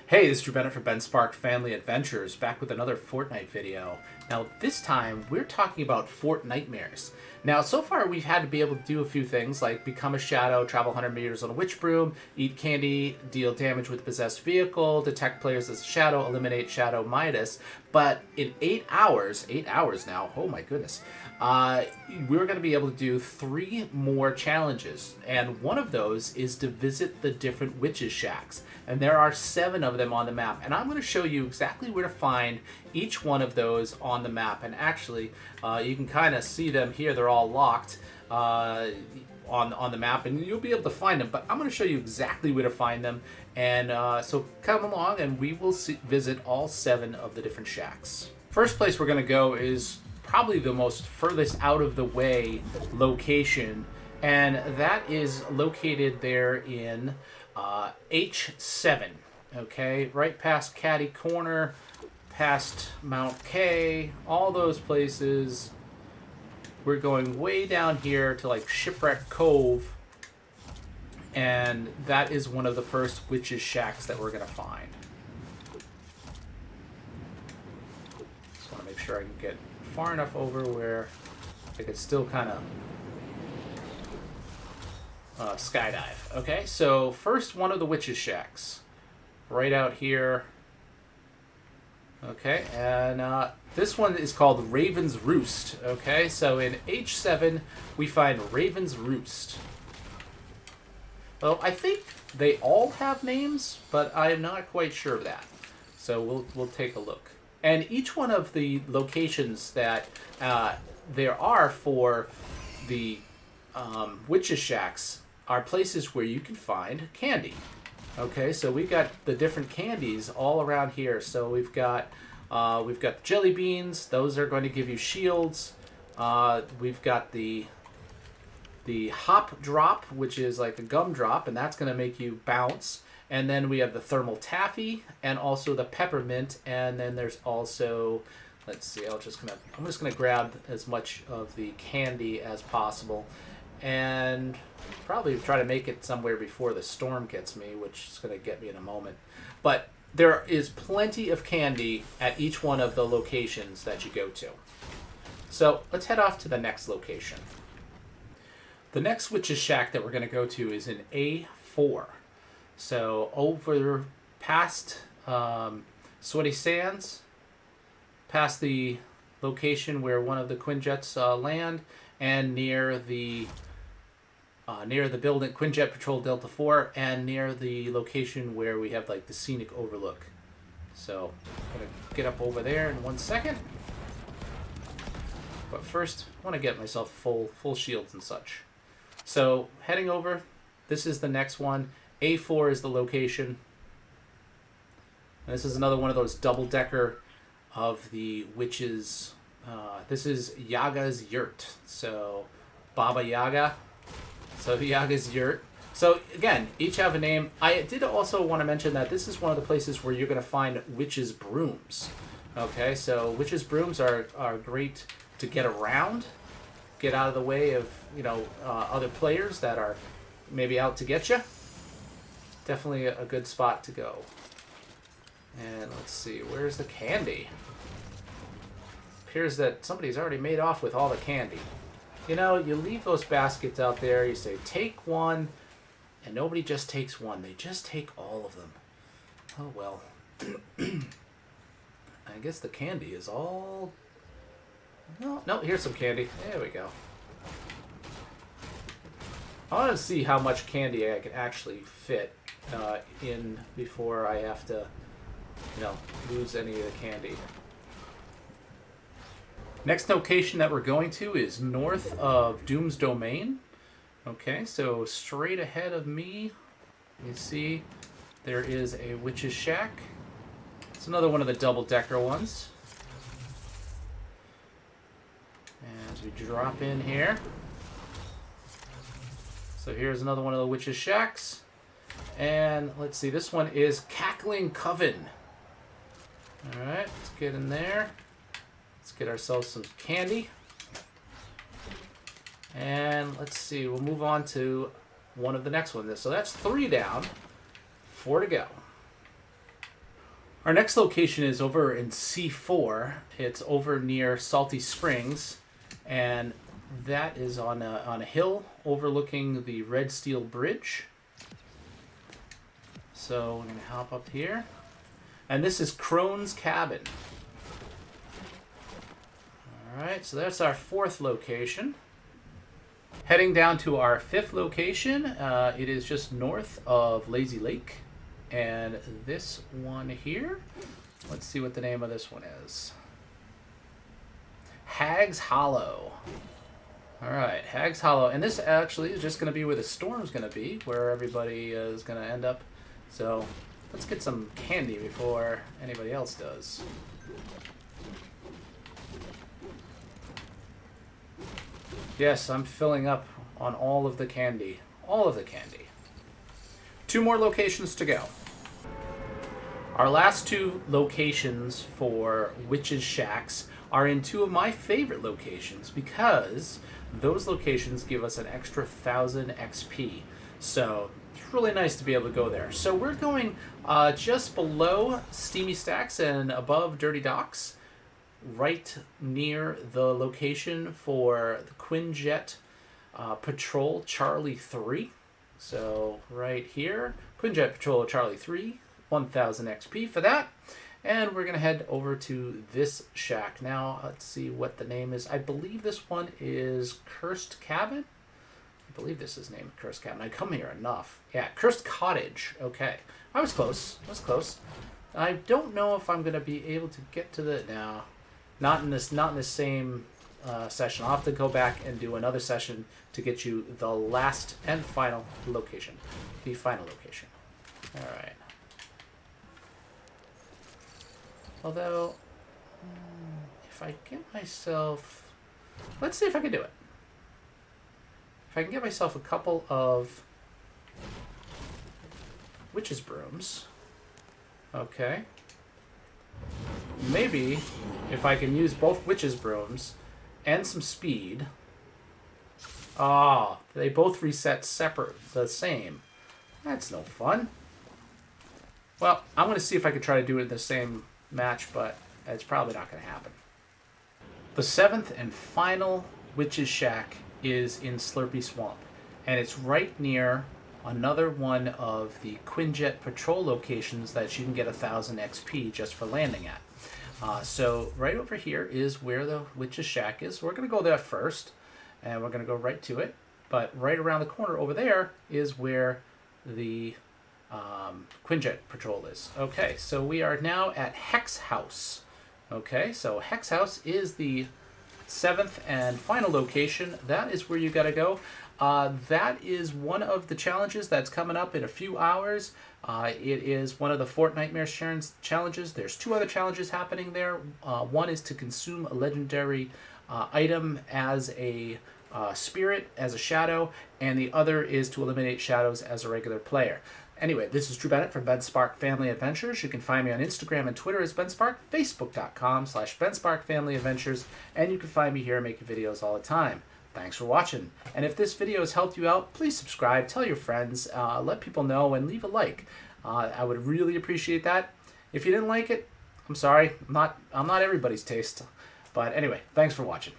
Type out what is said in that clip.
Hey, this is Drew Bennett from Ben Spark Family Adventures, back with another Fortnite video. Now, this time, we're talking about Fortnitemares. Now, so far, we've had to be able to do a few things, like become a shadow, travel 100 meters on a witch broom, eat candy, deal damage with a possessed vehicle, detect players as a shadow, eliminate Shadow Midas. But in 8 hours now, oh my goodness, we're going to be able to do 3 more challenges. And one of those is to visit the different witches' shacks. And there are 7 of them on the map. And I'm going to show you exactly where to find each one of those on the map. And actually, you can kind of see them here. They're all locked on the map, and you'll be able to find them. But I'm going to show you exactly where to find them. And so come along, and we will visit all 7 of the different shacks. First place we're going to go is probably the most furthest out of the way location, and that is located there in H7, okay, right past Caddy Corner, past Mount K, all those places. We're going way down here to like Shipwreck Cove, and that is one of the first witches' shacks that we're going to find. Just want to make sure I can get far enough over where I could still kind of skydive. Okay, so first one of the witches' shacks, right out here. Okay, and this one is called Raven's Roost. Okay, so in H7 we find Raven's Roost. Well, I think they all have names, but I'm not quite sure of that. So we'll take a look. And each one of the locations that there are for the witches' shacks are places where you can find candy. Okay, so we've got the different candies all around here. So we've got jelly beans. Those are going to give you shields. We've got the hop drop, which is like a gum drop, and that's going to make you bounce. And then we have the thermal taffy, and also the peppermint. And then there's also, let's see, I'm just gonna grab as much of the candy as possible, and probably try to make it somewhere before the storm gets me, which is going to get me in a moment. But there is plenty of candy at each one of the locations that you go to. So let's head off to the next location. The next witch's shack that we're going to go to is in A4. So over past Sweaty Sands, past the location where one of the Quinjets land, and near the building Quinjet Patrol Delta 4, and near the location where we have like the scenic overlook. So I'm gonna get up over there in 1 second. But first, I want to get myself full shields and such. So heading over, this is the next one. A4 is the location. And this is another one of those double-decker of the witches. This is Yaga's Yurt. So Baba Yaga. So Yaga's Yurt. So again, each have a name. I did also want to mention that this is one of the places where you're going to find witches' brooms. Okay, so witches' brooms are great to get around, get out of the way of other players that are maybe out to get you. Definitely a good spot to go. And let's see, where's the candy? Appears that somebody's already made off with all the candy. You know, you leave those baskets out there, you say, take one, and nobody just takes one. They just take all of them. Oh, well. I guess the candy is all... No, here's some candy. There we go. I want to see how much candy I can actually fit in before I have to, lose any of the candy. Next location that we're going to is north of Doom's Domain. Okay, so straight ahead of me, you see there is a witch's shack. It's another one of the double-decker ones. And as we drop in here, so here's another one of the witch's shacks. And let's see, this one is Cackling Coven. Alright, let's get in there. Let's get ourselves some candy. And let's see, we'll move on to one of the next ones. So that's 3 down, 4 to go. Our next location is over in C4. It's over near Salty Springs, and that is on a hill overlooking the Red Steel Bridge. So we're going to hop up here. And this is Crone's cabin. Alright, so that's our 4th location. Heading down to our 5th location, it is just north of Lazy Lake. And this one here, let's see what the name of this one is. Hex Hollow. Alright, Hex Hollow. And this actually is just going to be where the storm's going to be, where everybody is going to end up. So let's get some candy before anybody else does. Yes, I'm filling up on all of the candy. All of the candy. 2 more locations to go. Our last 2 locations for Witches' Shacks are in 2 of my favorite locations because those locations give us an extra 1,000 XP. So it's really nice to be able to go there. So we're going just below Steamy Stacks and above Dirty Docks, right near the location for the Quinjet Patrol Charlie 3. So right here, Quinjet Patrol Charlie 3, 1,000 XP for that. And we're going to head over to this shack. Now, let's see what the name is. I believe this one is Cursed Cabin. I believe this is named Cursed Cabin. I come here enough. Yeah, Cursed Cottage. Okay. I was close. I was close. I don't know if I'm going to be able to get to the... No, not in this same session. I'll have to go back and do another session to get you the last and final location. The final location. Alright. Although, if I get myself... Let's see if I can do it. If I can get myself a couple of witches' brooms. Okay. Maybe if I can use both witches' brooms and some speed. Ah, they both reset separate, the same. That's no fun. Well, I'm going to see if I can try to do it in the same match, but it's probably not going to happen. The 7th and final Witch's Shack is in Slurpy Swamp, and it's right near another one of the Quinjet Patrol locations that you can get 1,000 XP just for landing at. So right over here is where the Witch's Shack is. We're going to go there first, and we're going to go right to it. But right around the corner over there is where the Quinjet Patrol is. Okay, so we are now at Hex Haus. Okay, so Hex Haus is the 7th and final location. That is where you got to go. That is one of the challenges that's coming up in a few hours. It is one of the Fortnitemares challenges. There's 2 other challenges happening there. One is to consume a legendary item as a spirit, as a shadow, and the other is to eliminate shadows as a regular player. Anyway, this is Drew Bennett from Ben Spark Family Adventures. You can find me on Instagram and Twitter as Ben Spark, Facebook.com/Ben Spark Family Adventures, and you can find me here making videos all the time. Thanks for watching. And if this video has helped you out, please subscribe, tell your friends, let people know, and leave a like. I would really appreciate that. If you didn't like it, I'm sorry. I'm not everybody's taste. But anyway, thanks for watching.